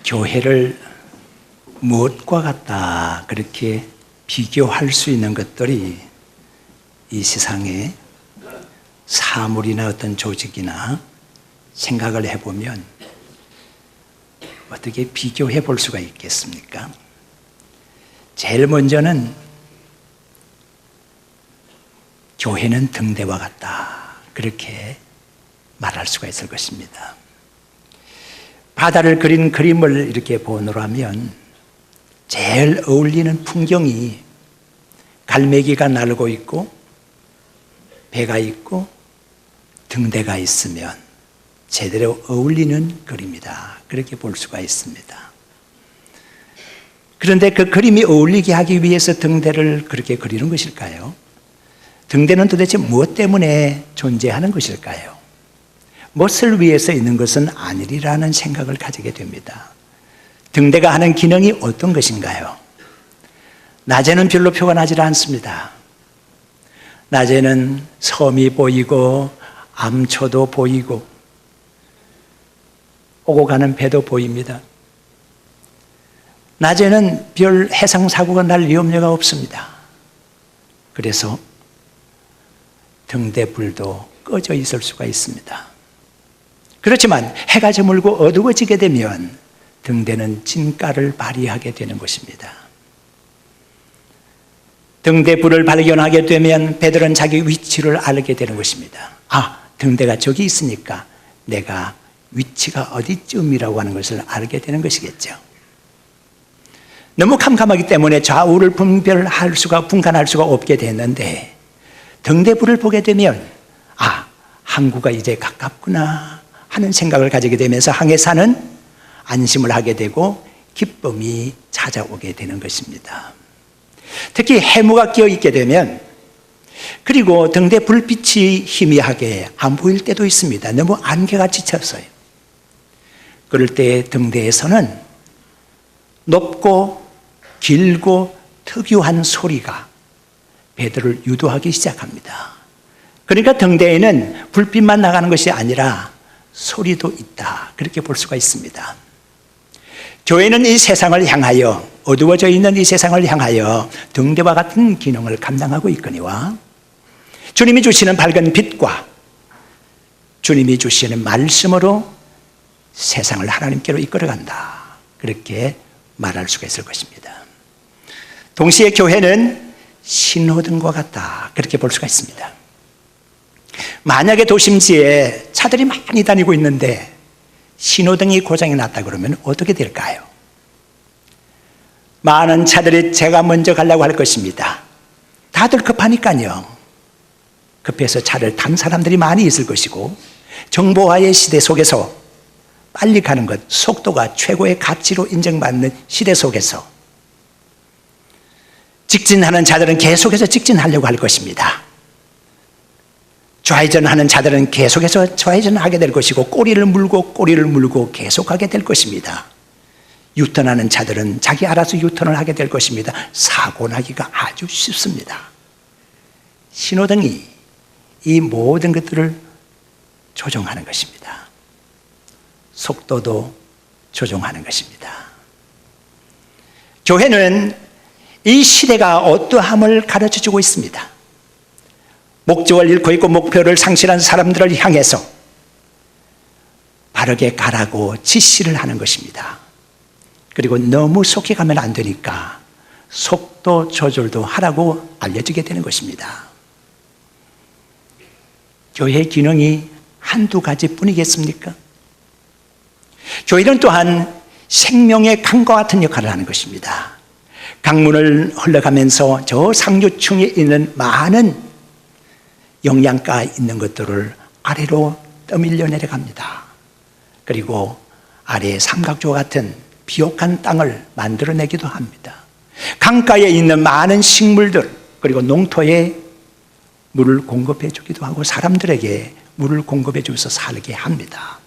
교회를 무엇과 같다 그렇게 비교할 수 있는 것들이 이 세상에 사물이나 어떤 조직이나 생각을 해보면 어떻게 비교해 볼 수가 있겠습니까? 제일 먼저는 교회는 등대와 같다 그렇게 말할 수가 있을 것입니다. 바다를 그린 그림을 이렇게 보느라면 제일 어울리는 풍경이 갈매기가 날고 있고 배가 있고 등대가 있으면 제대로 어울리는 그림이다 그렇게 볼 수가 있습니다. 그런데 그 그림이 어울리게 하기 위해서 등대를 그렇게 그리는 것일까요? 등대는 도대체 무엇 때문에 존재하는 것일까요? 무엇을 위해서 있는 것은 아니리라는 생각을 가지게 됩니다. 등대가 하는 기능이 어떤 것인가요? 낮에는 별로 표가 나질 않습니다. 낮에는 섬이 보이고 암초도 보이고 오고 가는 배도 보입니다. 낮에는 별 해상사고가 날 위험료가 없습니다. 그래서 등대불도 꺼져 있을 수가 있습니다. 그렇지만 해가 저물고 어두워지게 되면 등대는 진가를 발휘하게 되는 것입니다. 등대불을 발견하게 되면 배들은 자기 위치를 알게 되는 것입니다. 아, 등대가 저기 있으니까 내가 위치가 어디쯤이라고 하는 것을 알게 되는 것이겠죠. 너무 캄캄하기 때문에 좌우를 분간할 수가 없게 됐는데 등대불을 보게 되면 아, 항구가 이제 가깝구나 하는 생각을 가지게 되면서 항해사는 안심을 하게 되고 기쁨이 찾아오게 되는 것입니다. 특히 해무가 끼어 있게 되면 그리고 등대 불빛이 희미하게 안 보일 때도 있습니다. 너무 안개가 지쳤어요. 그럴 때 등대에서는 높고 길고 특유한 소리가 배들을 유도하기 시작합니다. 그러니까 등대에는 불빛만 나가는 것이 아니라 소리도 있다 그렇게 볼 수가 있습니다. 교회는 이 세상을 향하여 어두워져 있는 이 세상을 향하여 등대와 같은 기능을 감당하고 있거니와 주님이 주시는 밝은 빛과 주님이 주시는 말씀으로 세상을 하나님께로 이끌어간다 그렇게 말할 수가 있을 것입니다. 동시에 교회는 신호등과 같다 그렇게 볼 수가 있습니다. 만약에 도심지에 차들이 많이 다니고 있는데 신호등이 고장이 났다 그러면 어떻게 될까요? 많은 차들이 제가 먼저 가려고 할 것입니다. 다들 급하니까요. 급해서 차를 탄 사람들이 많이 있을 것이고 정보화의 시대 속에서 빨리 가는 것, 속도가 최고의 가치로 인정받는 시대 속에서 직진하는 자들은 계속해서 직진하려고 할 것입니다. 좌회전하는 자들은 계속해서 좌회전하게 될 것이고 꼬리를 물고 계속하게 될 것입니다. 유턴하는 자들은 자기 알아서 유턴을 하게 될 것입니다. 사고 나기가 아주 쉽습니다. 신호등이 이 모든 것들을 조종하는 것입니다. 속도도 조종하는 것입니다. 교회는 이 시대가 어떠함을 가르쳐주고 있습니다. 목적을 잃고 있고 목표를 상실한 사람들을 향해서 바르게 가라고 지시를 하는 것입니다. 그리고 너무 속히 가면 안 되니까 속도 조절도 하라고 알려주게 되는 것입니다. 교회의 기능이 한두 가지뿐이겠습니까? 교회는 또한 생명의 강과 같은 역할을 하는 것입니다. 강문을 흘러가면서 저 상류층에 있는 많은 영양가 있는 것들을 아래로 떠밀려 내려갑니다. 그리고 아래에 삼각조와 같은 비옥한 땅을 만들어내기도 합니다. 강가에 있는 많은 식물들 그리고 농토에 물을 공급해 주기도 하고 사람들에게 물을 공급해 주면서 살게 합니다.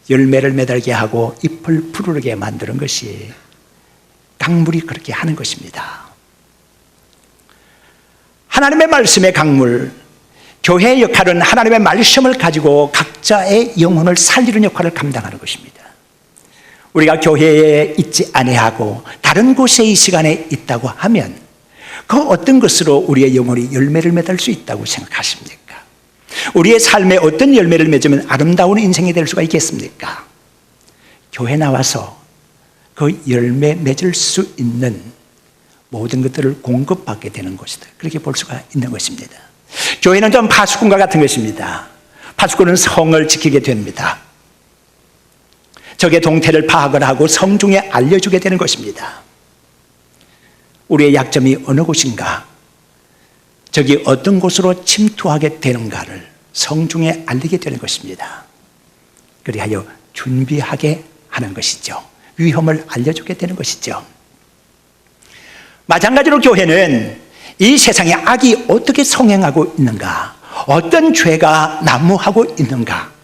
열매를 매달게 하고 잎을 푸르게 만드는 것이 강물이 그렇게 하는 것입니다. 하나님의 말씀의 강물, 교회의 역할은 하나님의 말씀을 가지고 각자의 영혼을 살리는 역할을 감당하는 것입니다. 우리가 교회에 있지 아니하고 다른 곳에 이 시간에 있다고 하면 그 어떤 것으로 우리의 영혼이 열매를 맺을 수 있다고 생각하십니까? 우리의 삶에 어떤 열매를 맺으면 아름다운 인생이 될 수가 있겠습니까? 교회 나와서 그 열매 맺을 수 있는 모든 것들을 공급받게 되는 것이다. 그렇게 볼 수가 있는 것입니다. 교회는 좀 파수꾼과 같은 것입니다. 파수꾼은 성을 지키게 됩니다. 적의 동태를 파악을 하고 성중에 알려주게 되는 것입니다. 우리의 약점이 어느 곳인가, 적이 어떤 곳으로 침투하게 되는가를 성중에 알리게 되는 것입니다. 그리하여 준비하게 하는 것이죠. 위험을 알려주게 되는 것이죠. 마찬가지로 교회는 이 세상에 악이 어떻게 성행하고 있는가, 어떤 죄가 난무하고 있는가,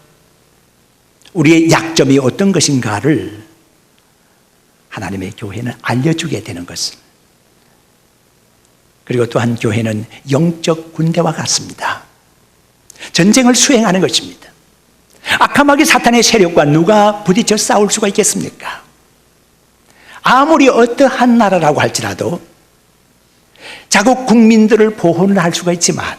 우리의 약점이 어떤 것인가를 하나님의 교회는 알려주게 되는 것을. 그리고 또한 교회는 영적 군대와 같습니다. 전쟁을 수행하는 것입니다. 악함하게 사탄의 세력과 누가 부딪혀 싸울 수가 있겠습니까? 아무리 어떠한 나라라고 할지라도 자국 국민들을 보호는 할 수가 있지만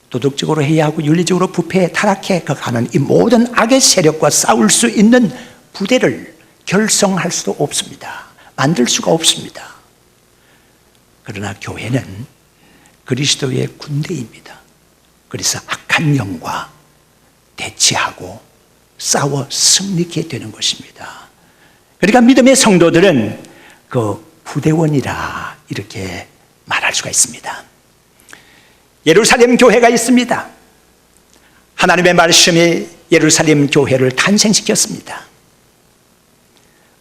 도덕적으로 해이하고 윤리적으로 부패해 타락해 가는 이 모든 악의 세력과 싸울 수 있는 부대를 결성할 수도 없습니다. 만들 수가 없습니다. 그러나 교회는 그리스도의 군대입니다. 그래서 악한 영과 대치하고 싸워 승리케 되는 것입니다. 그러니까 믿음의 성도들은 그 부대원이라 이렇게 말할 수가 있습니다. 예루살렘 교회가 있습니다. 하나님의 말씀이 예루살렘 교회를 탄생시켰습니다.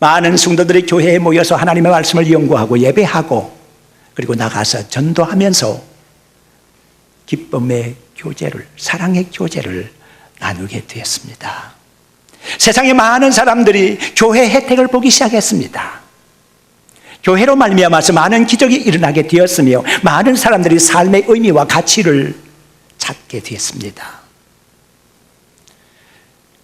많은 성도들이 교회에 모여서 하나님의 말씀을 연구하고 예배하고 그리고 나가서 전도하면서 기쁨의 교제를, 사랑의 교제를 나누게 되었습니다. 세상에 많은 사람들이 교회 혜택을 보기 시작했습니다. 교회로 말미암아서 많은 기적이 일어나게 되었으며 많은 사람들이 삶의 의미와 가치를 찾게 되었습니다.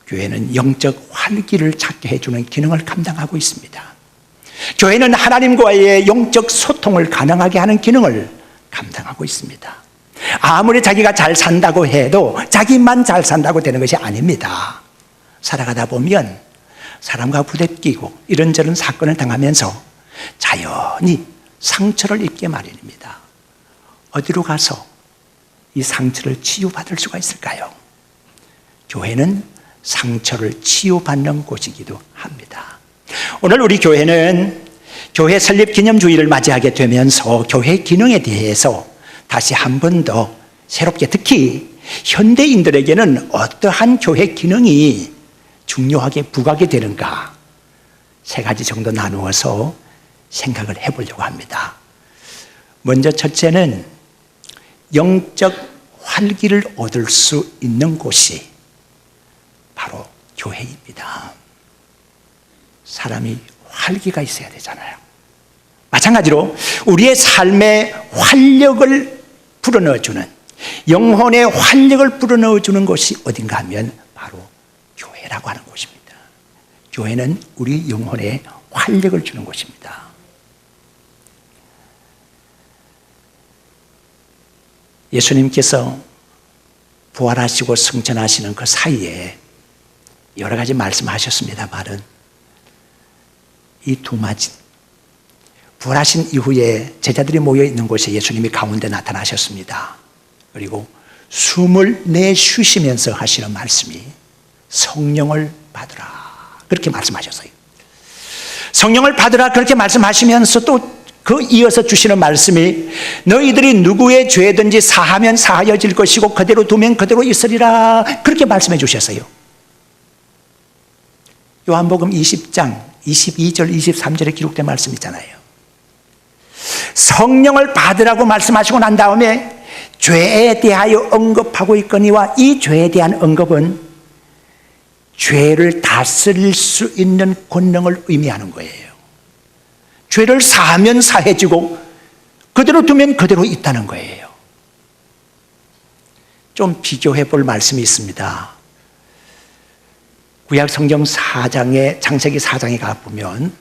교회는 영적 활기를 찾게 해주는 기능을 감당하고 있습니다. 교회는 하나님과의 영적 소통을 가능하게 하는 기능을 감당하고 있습니다. 아무리 자기가 잘 산다고 해도 자기만 잘 산다고 되는 것이 아닙니다. 살아가다 보면 사람과 부대끼고 이런저런 사건을 당하면서 자연히 상처를 입게 마련입니다. 어디로 가서 이 상처를 치유받을 수가 있을까요? 교회는 상처를 치유받는 곳이기도 합니다. 오늘 우리 교회는 교회 설립 기념주일을 맞이하게 되면서 교회 기능에 대해서 다시 한 번 더 새롭게, 특히 현대인들에게는 어떠한 교회 기능이 중요하게 부각이 되는가, 세 가지 정도 나누어서 생각을 해보려고 합니다. 먼저 첫째는 영적 활기를 얻을 수 있는 곳이 바로 교회입니다. 사람이 활기가 있어야 되잖아요. 마찬가지로 우리의 삶에 활력을 불어넣어주는, 영혼의 활력을 불어넣어주는 곳이 어딘가 하면 바로 교회라고 하는 곳입니다. 교회는 우리 영혼에 활력을 주는 곳입니다. 예수님께서 부활하시고 승천하시는 그 사이에 여러 가지 말씀하셨습니다만은 이 두마진, 부활하신 이후에 제자들이 모여 있는 곳에 예수님이 가운데 나타나셨습니다. 그리고 숨을 내쉬시면서 하시는 말씀이 성령을 받으라, 그렇게 말씀하셨어요. 성령을 받으라 그렇게 말씀하시면서 또 그 이어서 주시는 말씀이 너희들이 누구의 죄든지 사하면 사하여질 것이고 그대로 두면 그대로 있으리라, 그렇게 말씀해 주셨어요. 요한복음 20장 22절 23절에 기록된 말씀이잖아요. 성령을 받으라고 말씀하시고 난 다음에 죄에 대하여 언급하고 있거니와 이 죄에 대한 언급은 죄를 다스릴 수 있는 권능을 의미하는 거예요. 죄를 사하면 사해지고 그대로 두면 그대로 있다는 거예요. 좀 비교해 볼 말씀이 있습니다. 구약 성경 4장에 창세기 4장에 가보면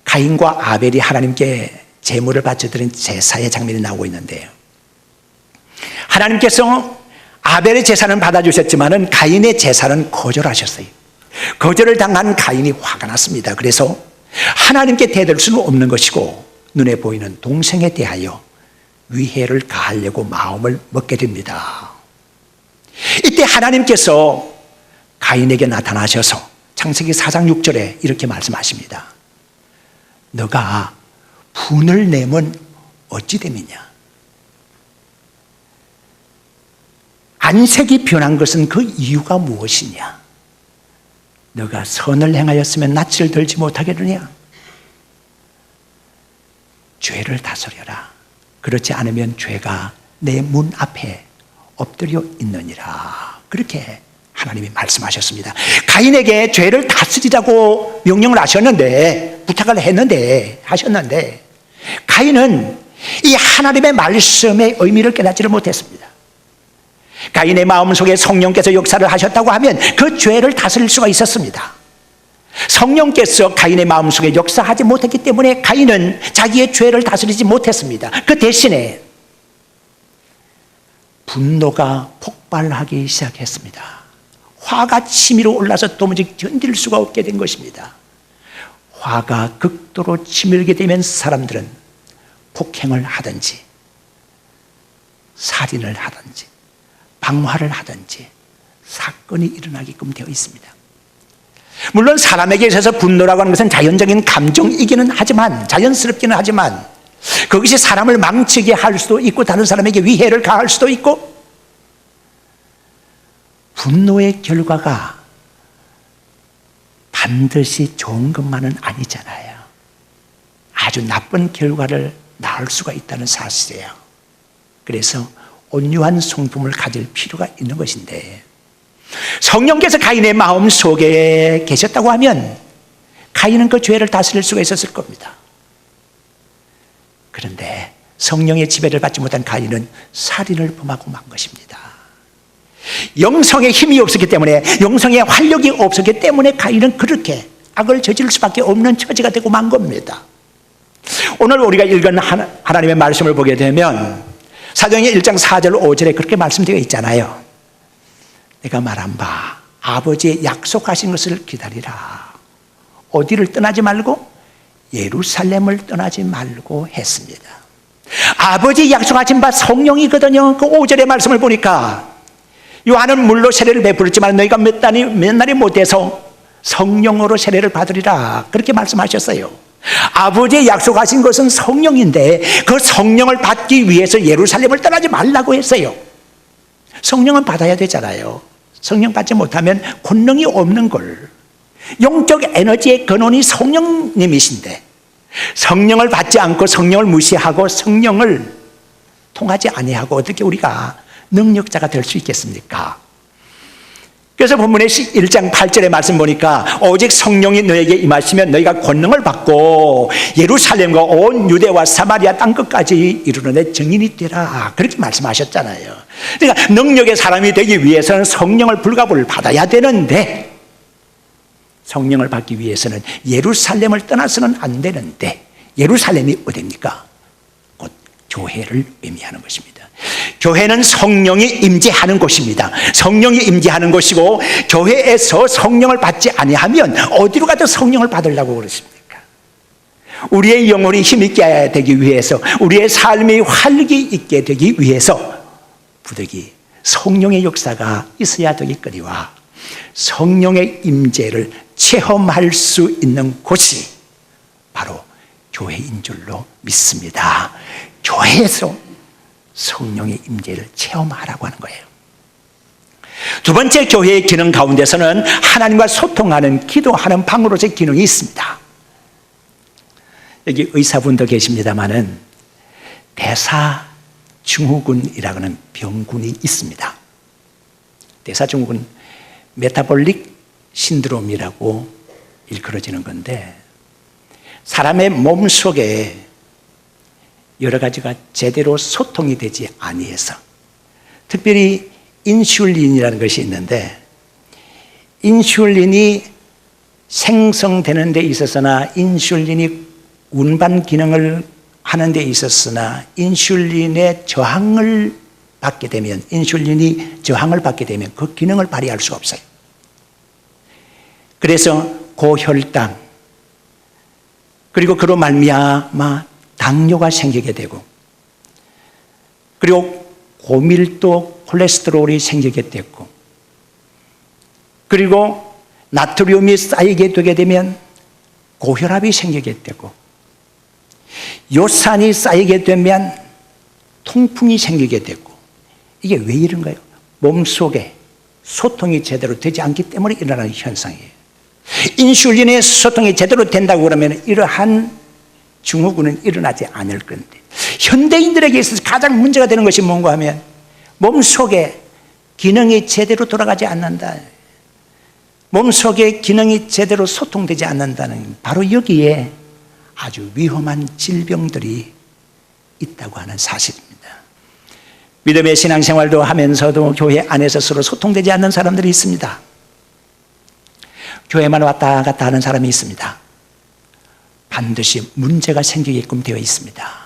가인과 아벨이 하나님께 제물을 바쳐드린 제사의 장면이 나오고 있는데요. 하나님께서 아벨의 제사는 받아주셨지만 가인의 제사는 거절하셨어요. 거절을 당한 가인이 화가 났습니다. 그래서 하나님께 대들 수는 없는 것이고 눈에 보이는 동생에 대하여 위해를 가하려고 마음을 먹게 됩니다. 이때 하나님께서 가인에게 나타나셔서 창세기 4장 6절에 이렇게 말씀하십니다. 너가 분을 내면 어찌 됨이냐? 안색이 변한 것은 그 이유가 무엇이냐? 너가 선을 행하였으면 낯을 들지 못하겠느냐? 죄를 다스려라. 그렇지 않으면 죄가 내 문 앞에 엎드려 있느니라. 그렇게 하나님이 말씀하셨습니다. 가인에게 죄를 다스리라고 명령을 하셨는데, 부탁을 하셨는데 가인은 이 하나님의 말씀의 의미를 깨닫지를 못했습니다. 가인의 마음속에 성령께서 역사를 하셨다고 하면 그 죄를 다스릴 수가 있었습니다. 성령께서 가인의 마음속에 역사하지 못했기 때문에 가인은 자기의 죄를 다스리지 못했습니다. 그 대신에 분노가 폭발하기 시작했습니다. 화가 치밀어 올라서 도무지 견딜 수가 없게 된 것입니다. 화가 극도로 치밀게 되면 사람들은 폭행을 하든지 살인을 하든지 방화를 하든지 사건이 일어나게끔 되어 있습니다. 물론 사람에게 있어서 분노라고 하는 것은 자연적인 감정이기는 하지만, 자연스럽기는 하지만 그것이 사람을 망치게 할 수도 있고 다른 사람에게 위해를 가할 수도 있고, 분노의 결과가 반드시 좋은 것만은 아니잖아요. 아주 나쁜 결과를 낳을 수가 있다는 사실이에요. 그래서 온유한 성품을 가질 필요가 있는 것인데, 성령께서 가인의 마음 속에 계셨다고 하면 가인은 그 죄를 다스릴 수가 있었을 겁니다. 그런데 성령의 지배를 받지 못한 가인은 살인을 범하고 만 것입니다. 영성에 힘이 없었기 때문에, 영성에 활력이 없었기 때문에 가인은 그렇게 악을 저지를 수밖에 없는 처지가 되고 만 겁니다. 오늘 우리가 읽은 하나님의 말씀을 보게 되면 사도행전 1장 4절 5절에 그렇게 말씀되어 있잖아요. 내가 말한 바 아버지의 약속하신 것을 기다리라. 어디를 떠나지 말고? 예루살렘을 떠나지 말고 했습니다. 아버지 약속하신 바 성령이거든요. 그 5절의 말씀을 보니까 요한은 물로 세례를 베풀었지만 너희가 몇 날이 못해서 성령으로 세례를 받으리라. 그렇게 말씀하셨어요. 아버지의 약속하신 것은 성령인데 그 성령을 받기 위해서 예루살렘을 떠나지 말라고 했어요. 성령은 받아야 되잖아요. 성령 받지 못하면 권능이 없는 걸. 영적 에너지의 근원이 성령님이신데 성령을 받지 않고 성령을 무시하고 성령을 통하지 아니하고 어떻게 우리가 능력자가 될 수 있겠습니까? 그래서 본문의 1장 8절의 말씀 보니까 오직 성령이 너에게 임하시면 너희가 권능을 받고 예루살렘과 온 유대와 사마리아 땅끝까지 이르는 데 증인이 되라. 그렇게 말씀하셨잖아요. 그러니까 능력의 사람이 되기 위해서는 성령을 불가불 받아야 되는데, 성령을 받기 위해서는 예루살렘을 떠나서는 안 되는데, 예루살렘이 어디입니까? 곧 교회를 의미하는 것입니다. 교회는 성령이 임재하는 곳입니다. 성령이 임재하는 곳이고, 교회에서 성령을 받지 아니하면 어디로 가도 성령을 받으려고 그러십니까? 우리의 영혼이 힘있게 되기 위해서, 우리의 삶이 활기 있게 되기 위해서 부득이 성령의 역사가 있어야 되겠거니와 성령의 임재를 체험할 수 있는 곳이 바로 교회인 줄로 믿습니다. 교회에서 성령의 임재를 체험하라고 하는 거예요. 두 번째, 교회의 기능 가운데서는 하나님과 소통하는, 기도하는 방으로서의 기능이 있습니다. 여기 의사분도 계십니다마는 대사증후군이라고 하는 병군이 있습니다. 대사증후군 메타볼릭 신드롬이라고 일컬어지는 건데, 사람의 몸 속에 여러 가지가 제대로 소통이 되지 아니해서, 특별히 인슐린이라는 것이 있는데 인슐린이 생성되는 데 있어서나 인슐린이 운반 기능을 하는 데 있었으나 인슐린의 저항을 받게 되면 인슐린이 저항을 받게 되면 그 기능을 발휘할 수가 없어요. 그래서 고혈당 그리고 그로 말미암아 당뇨가 생기게 되고 그리고 고밀도 콜레스테롤이 생기게 되고 그리고 나트륨이 쌓이게 되게 되면 고혈압이 생기게 되고 요산이 쌓이게 되면 통풍이 생기게 되고 이게 왜 이런가요? 몸속에 소통이 제대로 되지 않기 때문에 일어나는 현상이에요. 인슐린의 소통이 제대로 된다고 그러면 이러한 증후군은 일어나지 않을 건데 현대인들에게 있어서 가장 문제가 되는 것이 뭔가 하면 몸속에 기능이 제대로 돌아가지 않는다. 몸속에 기능이 제대로 소통되지 않는다는 바로 여기에 아주 위험한 질병들이 있다고 하는 사실입니다. 믿음의 신앙생활도 하면서도 교회 안에서 서로 소통되지 않는 사람들이 있습니다. 교회만 왔다 갔다 하는 사람이 있습니다. 반드시 문제가 생기게끔 되어 있습니다.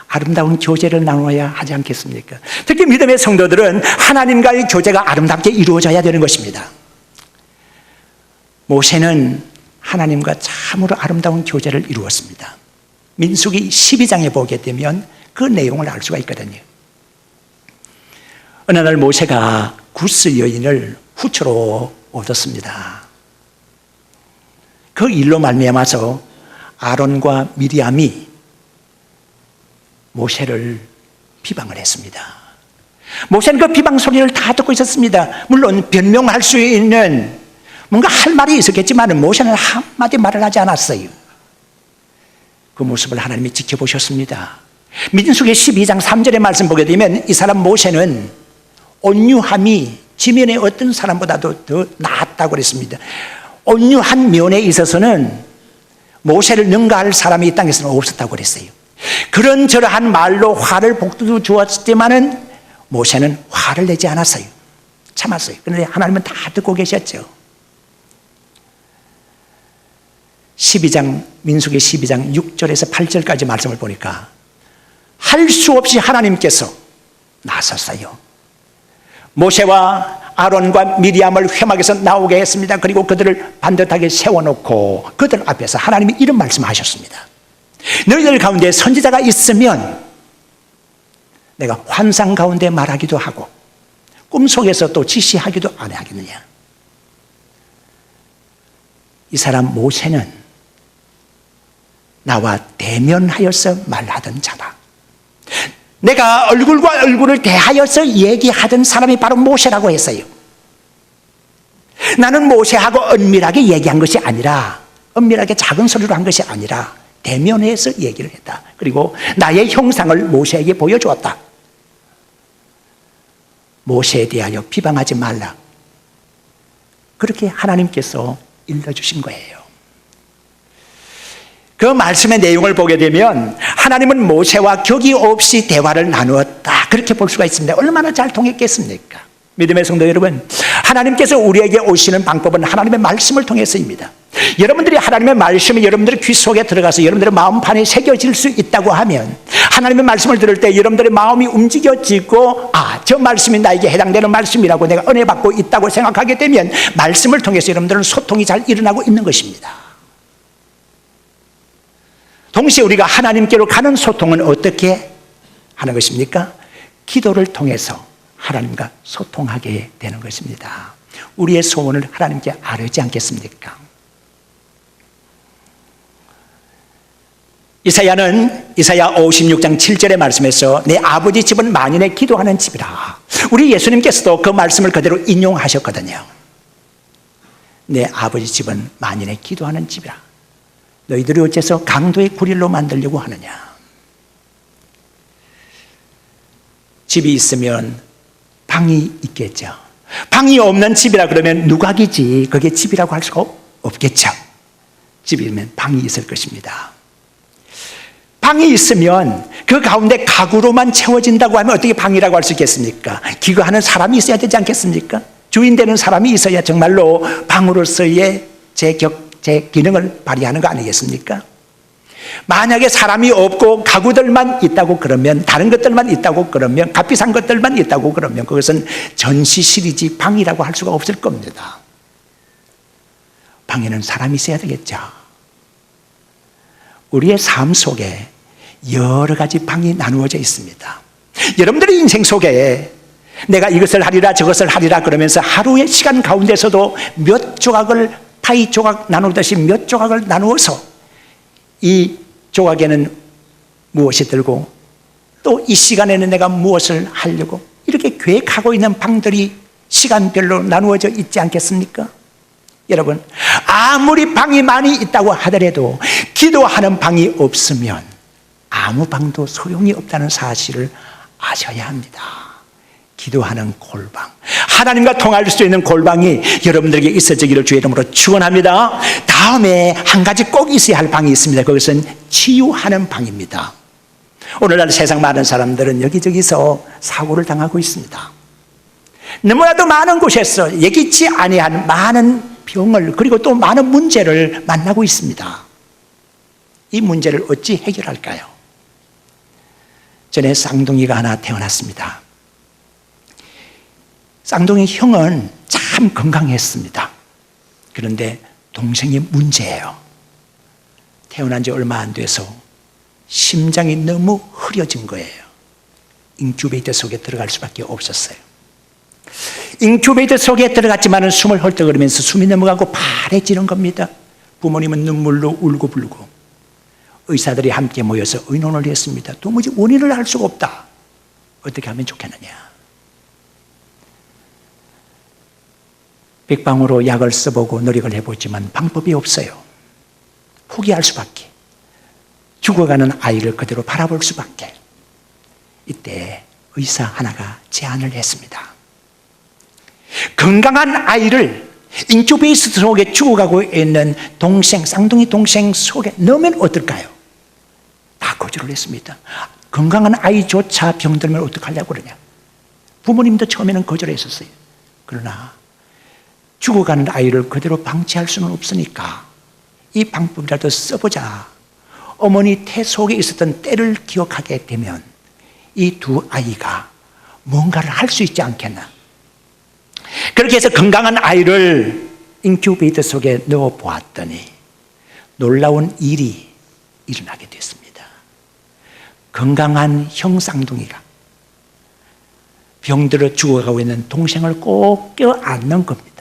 아름다운 교제를 나눠야 하지 않겠습니까? 특히 믿음의 성도들은 하나님과의 교제가 아름답게 이루어져야 되는 것입니다. 모세는 하나님과 참으로 아름다운 교제를 이루었습니다. 민수기 12장에 보게 되면 그 내용을 알 수가 있거든요. 어느 날 모세가 구스 여인을 후처로 얻었습니다. 그 일로 말미암아서 아론과 미리암이 모세를 비방을 했습니다. 모세는 그 비방 소리를 다 듣고 있었습니다. 물론 변명할 수 있는 뭔가 할 말이 있었겠지만 모세는 한마디 말을 하지 않았어요. 그 모습을 하나님이 지켜보셨습니다. 민수기 12장 3절의 말씀 보게 되면 이 사람 모세는 온유함이 지면의 어떤 사람보다도 더 나았다고 그랬습니다. 온유한 면에 있어서는 모세를 능가할 사람이 이 땅에서는 없었다고 그랬어요. 그런저러한 말로 화를 복도 주었지만은 모세는 화를 내지 않았어요. 참았어요. 그런데 하나님은 다 듣고 계셨죠. 12장 민수기 12장 6절에서 8절까지 말씀을 보니까 할 수 없이 하나님께서 나섰어요. 모세와 아론과 미리암을 회막에서 나오게 했습니다. 그리고 그들을 반듯하게 세워놓고 그들 앞에서 하나님이 이런 말씀하셨습니다. 너희들 가운데 선지자가 있으면 내가 환상 가운데 말하기도 하고 꿈속에서 또 지시하기도 안 하겠느냐. 이 사람 모세는 나와 대면하여서 말하던 자다. 내가 얼굴과 얼굴을 대하여서 얘기하던 사람이 바로 모세라고 했어요. 나는 모세하고 은밀하게 얘기한 것이 아니라 은밀하게 작은 소리로 한 것이 아니라 대면해서 얘기를 했다. 그리고 나의 형상을 모세에게 보여주었다. 모세에 대하여 비방하지 말라. 그렇게 하나님께서 일러주신 거예요. 그 말씀의 내용을 보게 되면 하나님은 모세와 격이 없이 대화를 나누었다. 그렇게 볼 수가 있습니다. 얼마나 잘 통했겠습니까? 믿음의 성도 여러분, 하나님께서 우리에게 오시는 방법은 하나님의 말씀을 통해서입니다. 여러분들이 하나님의 말씀이 여러분들의 귀 속에 들어가서 여러분들의 마음판에 새겨질 수 있다고 하면 하나님의 말씀을 들을 때 여러분들의 마음이 움직여지고 저 말씀이 나에게 해당되는 말씀이라고 내가 은혜 받고 있다고 생각하게 되면 말씀을 통해서 여러분들은 소통이 잘 일어나고 있는 것입니다. 동시에 우리가 하나님께로 가는 소통은 어떻게 하는 것입니까? 기도를 통해서 하나님과 소통하게 되는 것입니다. 우리의 소원을 하나님께 아뢰지 않겠습니까? 이사야는 이사야 56장 7절의 말씀에서 내 아버지 집은 만인의 기도하는 집이라. 우리 예수님께서도 그 말씀을 그대로 인용하셨거든요. 내 아버지 집은 만인의 기도하는 집이라. 너희들이 어째서 강도의 구릴로 만들려고 하느냐. 집이 있으면 방이 있겠죠. 방이 없는 집이라 그러면 누각이지 그게 집이라고 할 수가 없겠죠. 집이면 방이 있을 것입니다. 방이 있으면 그 가운데 가구로만 채워진다고 하면 어떻게 방이라고 할 수 있겠습니까? 기거하는 사람이 있어야 되지 않겠습니까? 주인 되는 사람이 있어야 정말로 방으로서의 제 기능을 발휘하는 거 아니겠습니까? 만약에 사람이 없고 가구들만 있다고 그러면, 다른 것들만 있다고 그러면, 값비싼 것들만 있다고 그러면 그것은 전시실이지 방이라고 할 수가 없을 겁니다. 방에는 사람이 있어야 되겠죠. 우리의 삶 속에 여러 가지 방이 나누어져 있습니다. 여러분들의 인생 속에 내가 이것을 하리라 저것을 하리라 그러면서 하루의 시간 가운데서도 몇 조각을 파이 조각 나누듯이 몇 조각을 나누어서 이 조각에는 무엇이 들고 또 이 시간에는 내가 무엇을 하려고 이렇게 계획하고 있는 방들이 시간별로 나누어져 있지 않겠습니까? 여러분, 아무리 방이 많이 있다고 하더라도 기도하는 방이 없으면 아무 방도 소용이 없다는 사실을 아셔야 합니다. 기도하는 골방, 하나님과 통할 수 있는 골방이 여러분들에게 있어지기를 주의 이름으로 축원합니다. 다음에 한 가지 꼭 있어야 할 방이 있습니다. 그것은 치유하는 방입니다. 오늘날 세상 많은 사람들은 여기저기서 사고를 당하고 있습니다. 너무나도 많은 곳에서 예기치 아니한 많은 병을, 그리고 또 많은 문제를 만나고 있습니다. 이 문제를 어찌 해결할까요? 전에 쌍둥이가 하나 태어났습니다. 쌍둥이 형은 참 건강했습니다. 그런데 동생이 문제예요. 태어난 지 얼마 안 돼서 심장이 너무 흐려진 거예요. 인큐베이터 속에 들어갈 수밖에 없었어요. 인큐베이터 속에 들어갔지만 숨을 헐떡거리면서 숨이 넘어가고 파래지는 겁니다. 부모님은 눈물로 울고불고 의사들이 함께 모여서 의논을 했습니다. 도무지 원인을 알 수가 없다. 어떻게 하면 좋겠느냐. 백방으로 약을 써보고 노력을 해보지만 방법이 없어요. 포기할 수밖에. 죽어가는 아이를 그대로 바라볼 수밖에. 이때 의사 하나가 제안을 했습니다. 건강한 아이를 인큐베이터 속에 죽어가고 있는 동생, 쌍둥이 동생 속에 넣으면 어떨까요? 다 거절을 했습니다. 건강한 아이조차 병들면 어떡하려고 그러냐. 부모님도 처음에는 거절했었어요. 그러나 죽어가는 아이를 그대로 방치할 수는 없으니까 이 방법이라도 써보자. 어머니 태 속에 있었던 때를 기억하게 되면 이 두 아이가 뭔가를 할 수 있지 않겠나. 그렇게 해서 건강한 아이를 인큐베이터 속에 넣어 보았더니 놀라운 일이 일어나게 됐습니다. 건강한 형 쌍둥이가 병들어 죽어가고 있는 동생을 꼭 껴안는 겁니다.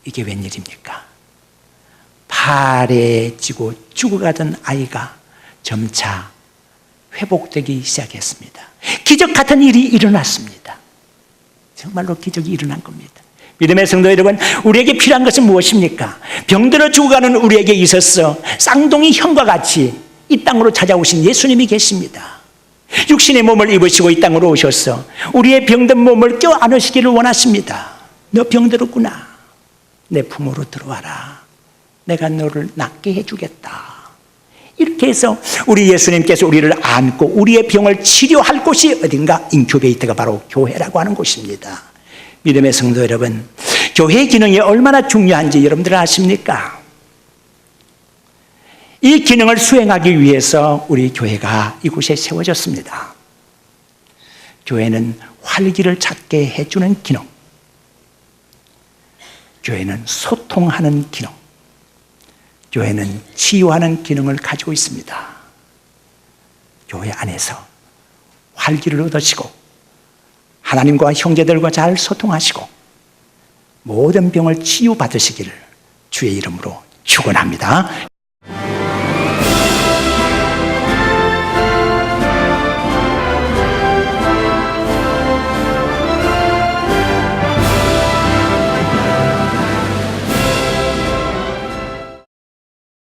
이게 웬일입니까? 파래지고 죽어가던 아이가 점차 회복되기 시작했습니다. 기적 같은 일이 일어났습니다. 정말로 기적이 일어난 겁니다. 믿음의 성도 여러분, 우리에게 필요한 것은 무엇입니까? 병들어 죽어가는 우리에게 있어서 쌍둥이 형과 같이 이 땅으로 찾아오신 예수님이 계십니다. 육신의 몸을 입으시고 이 땅으로 오셔서 우리의 병든 몸을 껴안으시기를 원하십니다. 너 병들었구나. 내 품으로 들어와라. 내가 너를 낫게 해주겠다. 이렇게 해서 우리 예수님께서 우리를 안고 우리의 병을 치료할 곳이 어딘가? 인큐베이터가 바로 교회라고 하는 곳입니다. 믿음의 성도 여러분, 교회의 기능이 얼마나 중요한지 여러분들 아십니까? 이 기능을 수행하기 위해서 우리 교회가 이곳에 세워졌습니다. 교회는 활기를 찾게 해주는 기능, 교회는 소통하는 기능, 교회는 치유하는 기능을 가지고 있습니다. 교회 안에서 활기를 얻으시고 하나님과 형제들과 잘 소통하시고 모든 병을 치유받으시기를 주의 이름으로 축원합니다.